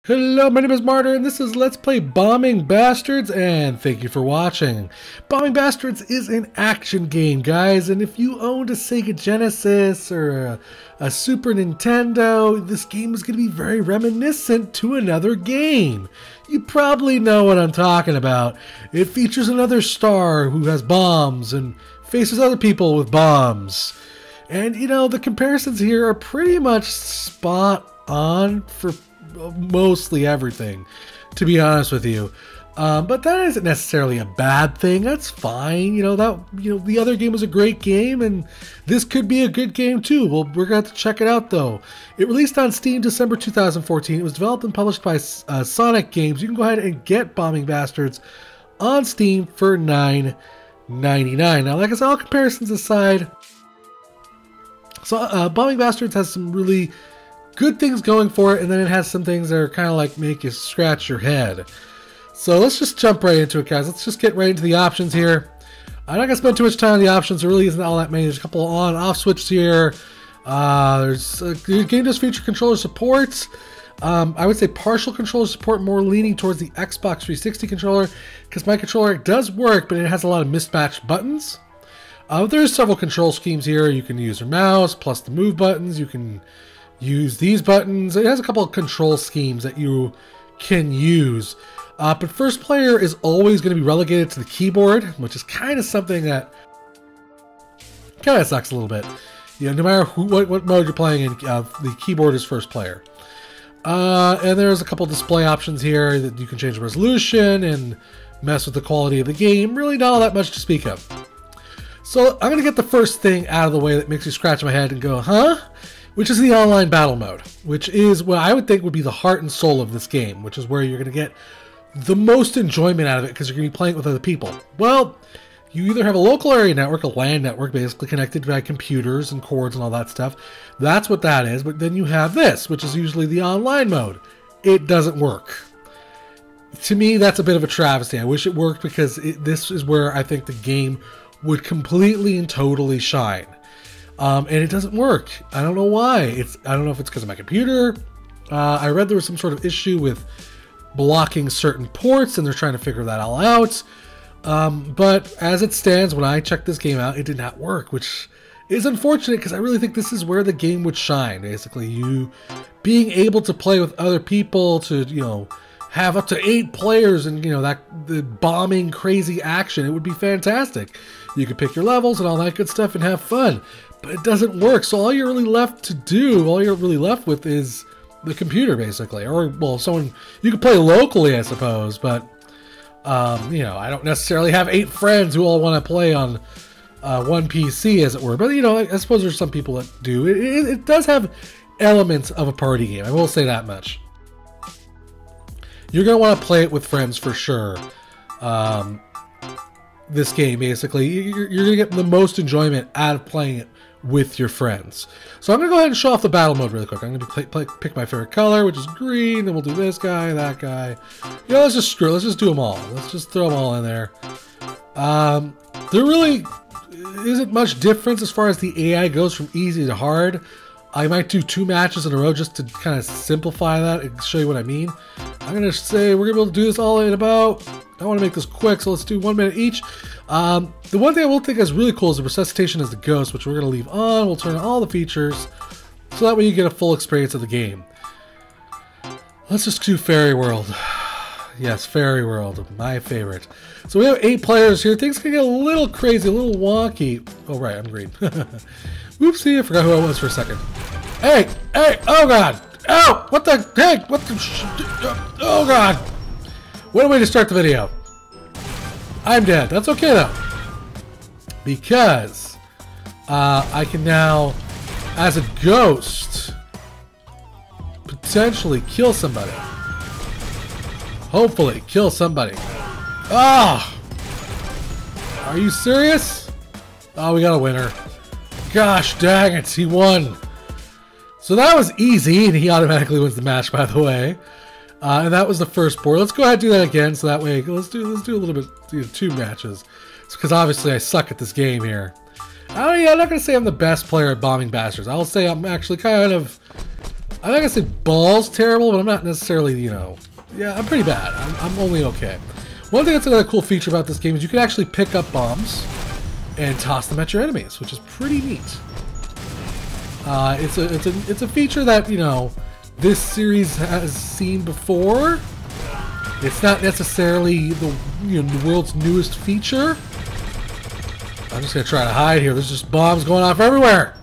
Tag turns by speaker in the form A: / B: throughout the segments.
A: Hello, my name is Martyr, and this is Let's Play Bombing Bastards, and thank you for watching. Bombing Bastards is an action game, guys, and if you owned a Sega Genesis or a Super Nintendo, this game is going to be very reminiscent to another game. You probably know what I'm talking about. It features another star who has bombs and faces other people with bombs. And, you know, the comparisons here are pretty much spot on for mostly everything, to be honest with you. But that isn't necessarily a bad thing. That's fine. The other game was a great game, and this could be a good game too. Well, we're going to have to check it out though. It released on Steam December 2014. It was developed and published by Sanuk Games. You can go ahead and get Bombing Bastards on Steam for $9.99. Now, like I said, all comparisons aside, so Bombing Bastards has some really good things going for it, and then it has some things that are kind of like make you scratch your head. So let's just jump right into it, guys. Let's just get right into the options here. I'm not going to spend too much time on the options. There really isn't all that many. There's a couple on off switches here. The game does feature controller support. I would say partial controller support, more leaning towards the Xbox 360 controller, because my controller does work, but it has a lot of mismatched buttons. There's several control schemes here. You can use your mouse plus the move buttons. You can use these buttons. It has a couple of control schemes that you can use. But first player is always going to be relegated to the keyboard, which is kind of something that kind of sucks a little bit. You know, no matter what mode you're playing in, the keyboard is first player. And there's a couple display options here that you can change the resolution and mess with the quality of the game. Really not all that much to speak of. So I'm going to get the first thing out of the way that makes you scratch my head and go, huh? Which is the online battle mode, which is what I would think would be the heart and soul of this game, which is where you're going to get the most enjoyment out of it because you're going to be playing with other people. Well, you either have a local area network, a LAN network, basically connected by computers and cords and all that stuff. That's what that is. But then you have this, which is usually the online mode. It doesn't work. To me, that's a bit of a travesty. I wish it worked because this is where I think the game would completely and totally shine. And it doesn't work. I don't know why. I don't know if it's because of my computer. I read there was some sort of issue with blocking certain ports, and they're trying to figure that all out. But as it stands, when I checked this game out, it did not work, which is unfortunate because I really think this is where the game would shine. Basically, you being able to play with other people, to have up to 8 players, and the bombing crazy action. It would be fantastic. You could pick your levels and all that good stuff and have fun. But it doesn't work, so all you're really left with is the computer, basically. Or, well, you could play locally, I suppose, but, I don't necessarily have 8 friends who all want to play on one PC, as it were. But, I suppose there's some people that do. It does have elements of a party game, I will say that much. You're going to want to play it with friends for sure. This game, basically, you're going to get the most enjoyment out of playing it with your friends. So I'm going to go ahead and show off the battle mode really quick. I'm going to pick my favorite color, which is green. Then we'll do this guy, that guy. Let's just screw it. Let's just do them all. Let's just throw them all in there. There really isn't much difference as far as the AI goes from easy to hard. I might do 2 matches in a row just to kind of simplify that and show you what I mean. I'm going to say we're going to be able to do this all in about... I want to make this quick, so let's do 1 minute each. The one thing I will think is really cool is the resuscitation as the ghost, which we're going to leave on. We'll turn on all the features, so that way you get a full experience of the game. Let's just do Fairy World. Yes, Fairy World, my favorite. So we have 8 players here. Things can get a little crazy, a little wonky. Oh, right, I'm green. Whoopsie, I forgot who I was for a second. Hey, oh God. Oh, what the heck? Oh God. What a way to start the video. I'm dead. That's okay though, because I can now, as a ghost, potentially kill somebody. Hopefully kill somebody. Ah! Are you serious? Oh, we got a winner. Gosh dang it, he won. So that was easy, and he automatically wins the match, by the way. And that was the first board. Let's go ahead and do that again, so that way let's do a little bit, 2 matches. Because obviously I suck at this game here. I'm not gonna say I'm the best player at Bombing Bastards. I'll say I'm actually kind of I'm not gonna say balls terrible, but I'm not necessarily, you know, yeah, I'm pretty bad. I'm only okay. One thing that's another cool feature about this game is you can actually pick up bombs and toss them at your enemies, which is pretty neat. It's a feature that, you know, this series has seen before. It's not necessarily the world's newest feature. I'm just gonna try to hide here. There's just bombs going off everywhere.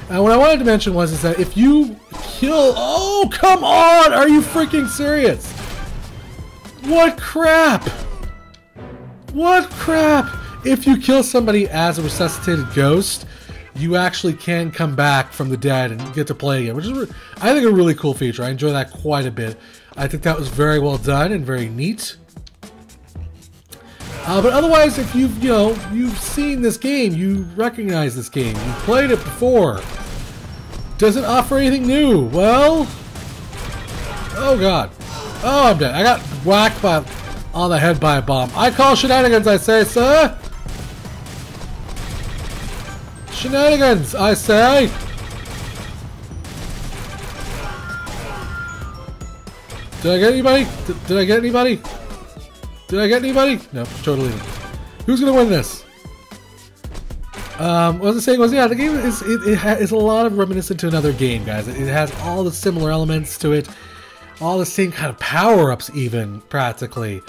A: And what I wanted to mention is that if you kill... Oh, come on! Are you freaking serious? What crap? What crap? If you kill somebody as a resuscitated ghost, you actually can come back from the dead and get to play again, which is, I think, a really cool feature. I enjoy that quite a bit. I think that was very well done and very neat. But otherwise, if you've seen this game, you recognize this game, you played it before. Does it offer anything new? Well, oh god, oh I'm dead. I got whacked on the head by a bomb. I call shenanigans, I say, sir. Shenanigans, I say. Did I get anybody? Did I get anybody? Did I get anybody? No, totally. Who's gonna win this? What was I saying was, yeah, the game is a lot of reminiscent to another game, guys. It has all the similar elements to it, all the same kind of power-ups, even practically.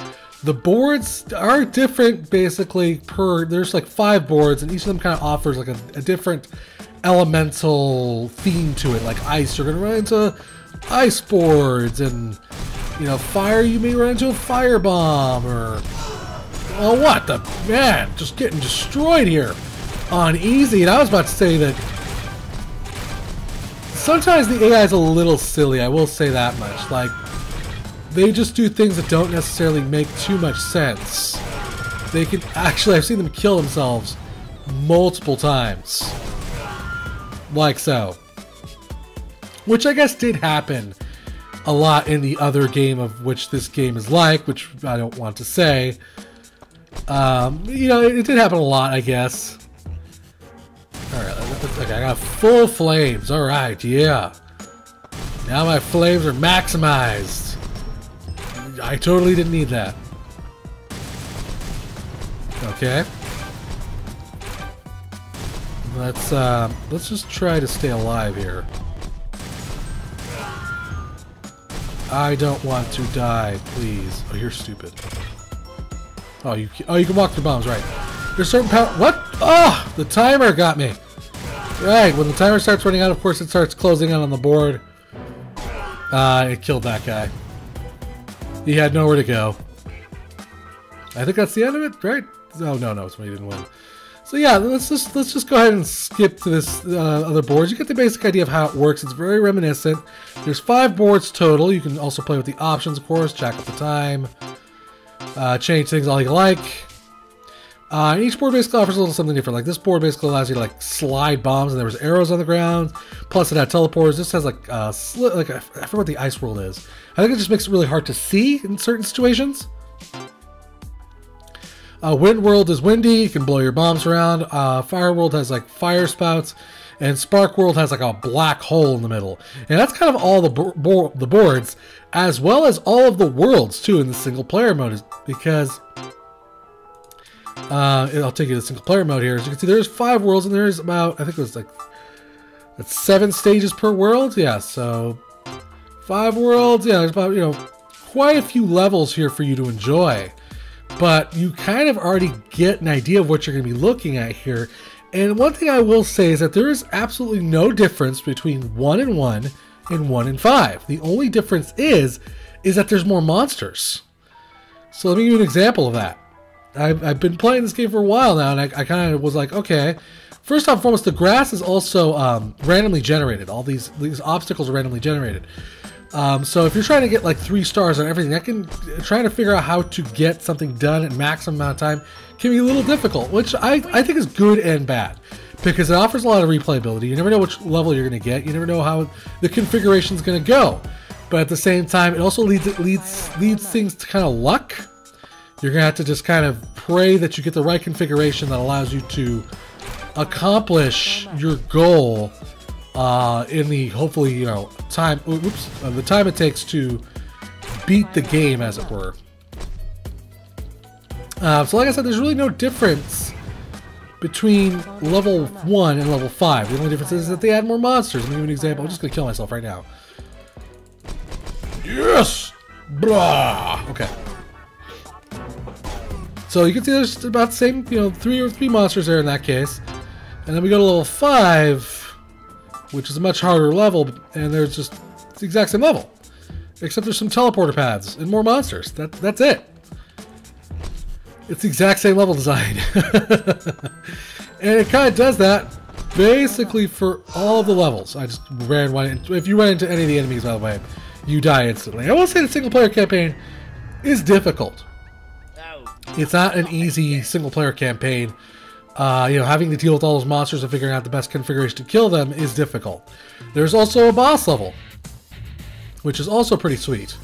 A: The boards are different, basically. There's like 5 boards, and each of them kind of offers like a different elemental theme to it. Like ice, you're gonna run into ice boards, and fire, you may run into a fire bomb, or oh, what the man, just getting destroyed here on easy. And I was about to say that sometimes the AI is a little silly, I will say that much. Like, they just do things that don't necessarily make too much sense. They can actually, I've seen them kill themselves multiple times. Like so. Which I guess did happen a lot in the other game of which this game is like, which I don't want to say. It did happen a lot, I guess. Alright, okay, I got full flames. Alright, yeah. Now my flames are maximized. I totally didn't need that. Okay. Let's just try to stay alive here. I don't want to die, please. Oh, you're stupid. Oh, you can walk through bombs, right? There's certain power. What? Oh, the timer got me. Right, when the timer starts running out, of course, it starts closing in on the board. It killed that guy. He had nowhere to go. I think that's the end of it, right? Oh no, it's when he didn't win. So yeah, let's just go ahead and skip to this other boards. You get the basic idea of how it works. It's very reminiscent. There's 5 boards total. You can also play with the options, of course. Jack up the time. Change things all you like. And each board basically offers a little something different. Like this board basically allows you to like slide bombs, and there was arrows on the ground. Plus it had teleporters. This has like I forget what the ice world is. I think it just makes it really hard to see in certain situations. Wind world is windy. You can blow your bombs around. Fire world has like fire spouts, and spark world has like a black hole in the middle. And that's kind of all the boards, as well as all of the worlds too in the single player mode. Because I'll take you to the single player mode here. As you can see, there's 5 worlds, and there's about, I think it was like, that's 7 stages per world. Yeah, so 5 worlds. Yeah, there's about quite a few levels here for you to enjoy. But you kind of already get an idea of what you're going to be looking at here. And one thing I will say is that there is absolutely no difference between 1 and 1 and 1 and 5. The only difference is that there's more monsters. So let me give you an example of that. I've been playing this game for a while now, and I kind of was like, okay. First off, foremost, the grass is also randomly generated. All these obstacles are randomly generated. So if you're trying to get like 3 stars on everything, trying to figure out how to get something done at maximum amount of time can be a little difficult, which I think is good and bad, because it offers a lot of replayability. You never know which level you're going to get. You never know how the configuration is going to go. But at the same time, it also leads things to kind of luck. You're going to have to just kind of pray that you get the right configuration that allows you to accomplish your goal in the, hopefully, you know, time, oops, the time it takes to beat the game, as it were. So like I said, there's really no difference between level 1 and level 5. The only difference is that they add more monsters. Let me give you an example. I'm just going to kill myself right now. Yes! Blah! Okay. So you can see there's about the same, you know, three monsters there in that case. And then we go to level 5, which is a much harder level, and there's just it's the exact same level. Except there's some teleporter paths and more monsters. That's it. It's the exact same level design. And it kind of does that basically for all of the levels. I just ran one into, if you run into any of the enemies, by the way, you die instantly. I will say the single player campaign is difficult. It's not an easy single player campaign. You know, having to deal with all those monsters and figuring out the best configuration to kill them is difficult. There's also a boss level, which is also pretty sweet.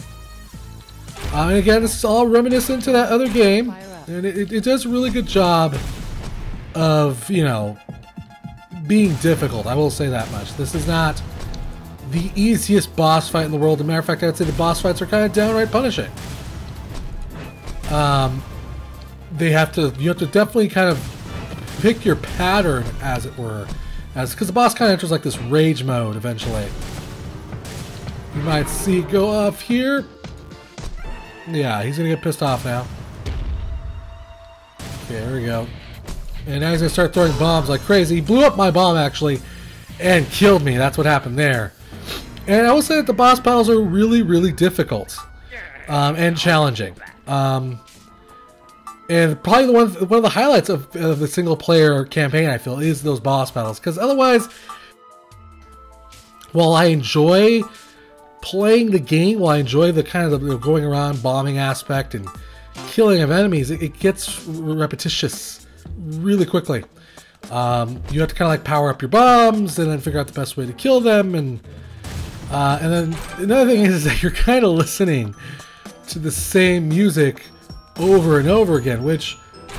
A: And again, this is all reminiscent to that other game. And it does a really good job of, you know, being difficult. I will say that much. This is not the easiest boss fight in the world. As a matter of fact, I'd say the boss fights are kind of downright punishing. You have to definitely kind of pick your pattern, as it were, because the boss kind of enters like this rage mode eventually. You might see it go off here. Yeah, he's gonna get pissed off now. Okay, there we go. And now he's gonna start throwing bombs like crazy. He blew up my bomb actually and killed me. That's what happened there. And I will say that the boss battles are really, really difficult and challenging. And probably one of the highlights of the single player campaign, I feel, is those boss battles. Because otherwise, while I enjoy playing the game, while I enjoy the kind of the going around bombing aspect and killing of enemies, it gets repetitious really quickly. You have to kind of like power up your bombs and then figure out the best way to kill them. And then another thing is that you're kind of listening to the same music over and over again, which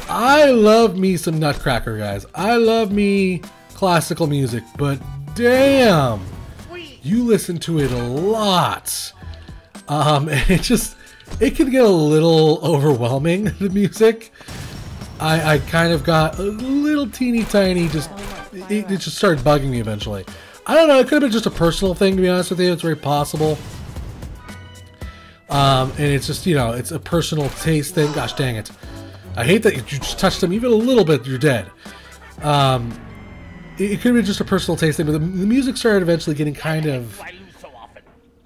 A: I love me some Nutcracker, guys. I love me classical music, but damn, you listen to it a lot. And it can get a little overwhelming, the music. I kind of got a little teeny tiny, it just started bugging me eventually. I don't know, it could have been just a personal thing, to be honest with you. It's very possible. And it's just, you know, it's a personal taste thing. Gosh dang it. I hate that you just touch them even a little bit, you're dead. It could have been just a personal taste thing, but the music started eventually getting kind of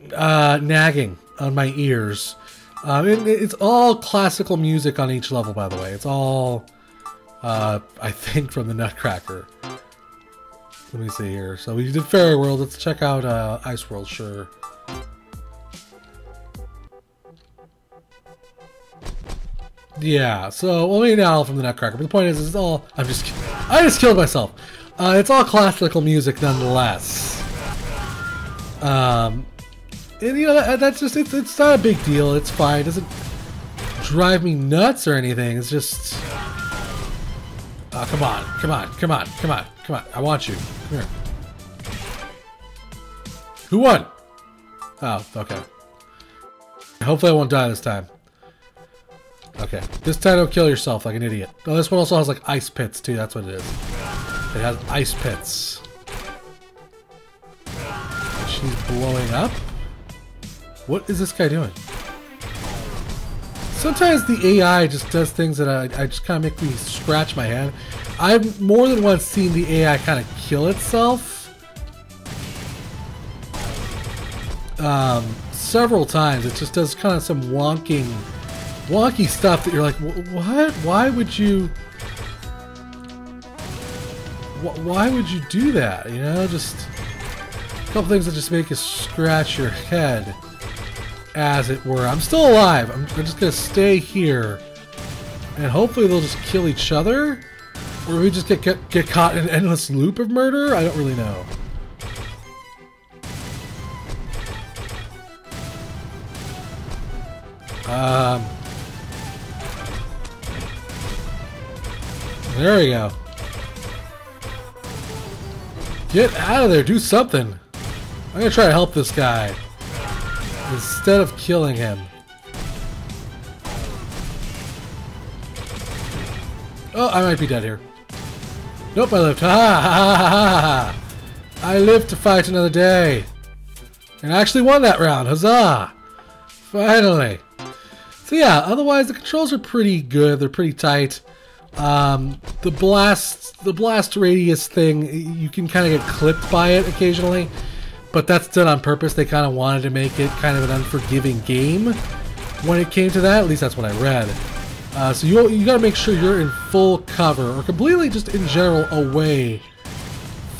A: nagging on my ears. It's all classical music on each level, by the way. It's all, I think, from the Nutcracker. Let me see here. So we did Fairy World. Let's check out Ice World, sure. Yeah, so only now from the Nutcracker. But the point is, it's all. I just killed myself. It's all classical music, nonetheless. And you know that's just it's not a big deal. It's fine. It doesn't drive me nuts or anything. It's just. Come on, come on, come on, come on, come on! I want you. Come here. Who won? Oh, okay. Hopefully, I won't die this time. Okay, this time don't kill yourself like an idiot. Oh, this one also has like ice pits too, that's what it is. It has ice pits. She's blowing up? What is this guy doing? Sometimes the AI just does things that I just kind of make me scratch my head. I've more than once seen the AI kind of kill itself. Several times. It just does kind of some wonky stuff that you're like, what? Why would you do that? You know, just a couple things that just make you scratch your head, as it were. I'm still alive. I'm just gonna stay here, and hopefully they'll just kill each other, or we just get caught in an endless loop of murder. I don't really know. There we go. Get out of there. Do something. I'm going to try to help this guy instead of killing him. Oh, I might be dead here. Nope, I lived. Ha ha ha ha ha! I lived to fight another day. And I actually won that round. Huzzah! Finally. So yeah, otherwise the controls are pretty good. They're pretty tight. The blast radius thing, you can kind of get clipped by it occasionally, but that's done on purpose. They kind of wanted to make it kind of an unforgiving game when it came to that. At least that's what I read. So you got to make sure you're in full cover, or completely just in general away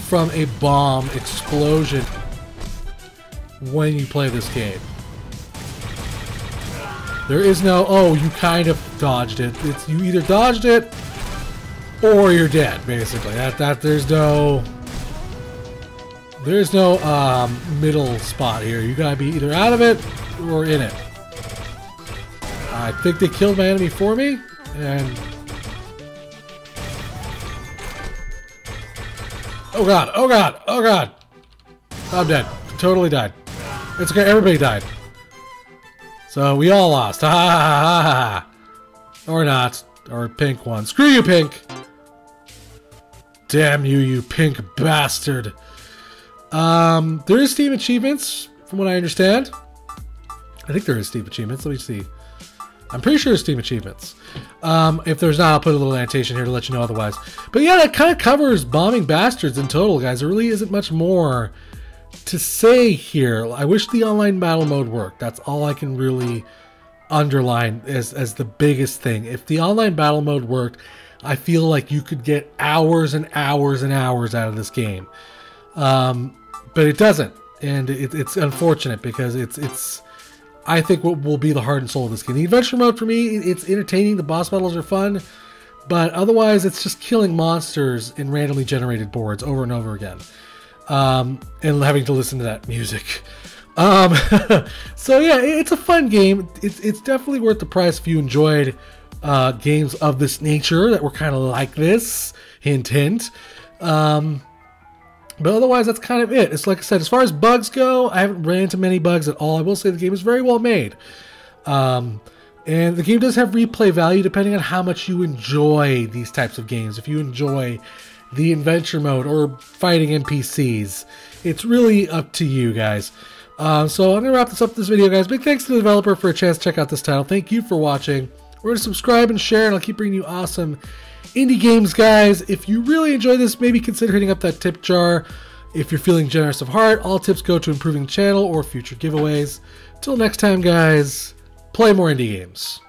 A: from a bomb explosion when you play this game. There is no, oh, you kind of dodged it. It's you either dodged it or you're dead, basically. There's no middle spot here. You gotta be either out of it or in it. I think they killed my enemy for me, and oh god, oh god, oh god! I'm dead. Totally died. It's okay, everybody died. So we all lost. Ha ha ha ha ha! Or not. Or pink one. Screw you, pink! Damn you, you pink bastard. There is Steam achievements, from what I understand. I think there is Steam achievements. Let me see. I'm pretty sure there's Steam achievements. If there's not, I'll put a little annotation here to let you know otherwise. But yeah, that kind of covers bombing bastards in total, guys. There really isn't much more to say here. I wish the online battle mode worked. That's all I can really underline as the biggest thing. If the online battle mode worked, I feel like you could get hours and hours and hours out of this game. But it doesn't, and it's unfortunate because it's I think what will be the heart and soul of this game. The adventure mode for me, it's entertaining. The boss battles are fun, but otherwise it's just killing monsters in randomly generated boards over and over again. And having to listen to that music. So yeah, it's a fun game. It's definitely worth the price if you enjoyed games of this nature that were kind of like this. Hint, hint. But otherwise, that's kind of it. It's like I said, as far as bugs go, I haven't ran into many bugs at all. I will say the game is very well made. And the game does have replay value depending on how much you enjoy these types of games. If you enjoy the adventure mode or fighting NPCs, it's really up to you guys. So I'm going to wrap this video, guys. Big thanks to the developer for a chance to check out this title. Thank you for watching. Remember to subscribe and share, and I'll keep bringing you awesome indie games, guys. If you really enjoy this, maybe consider hitting up that tip jar. If you're feeling generous of heart, all tips go to improving the channel or future giveaways. Till next time, guys, play more indie games.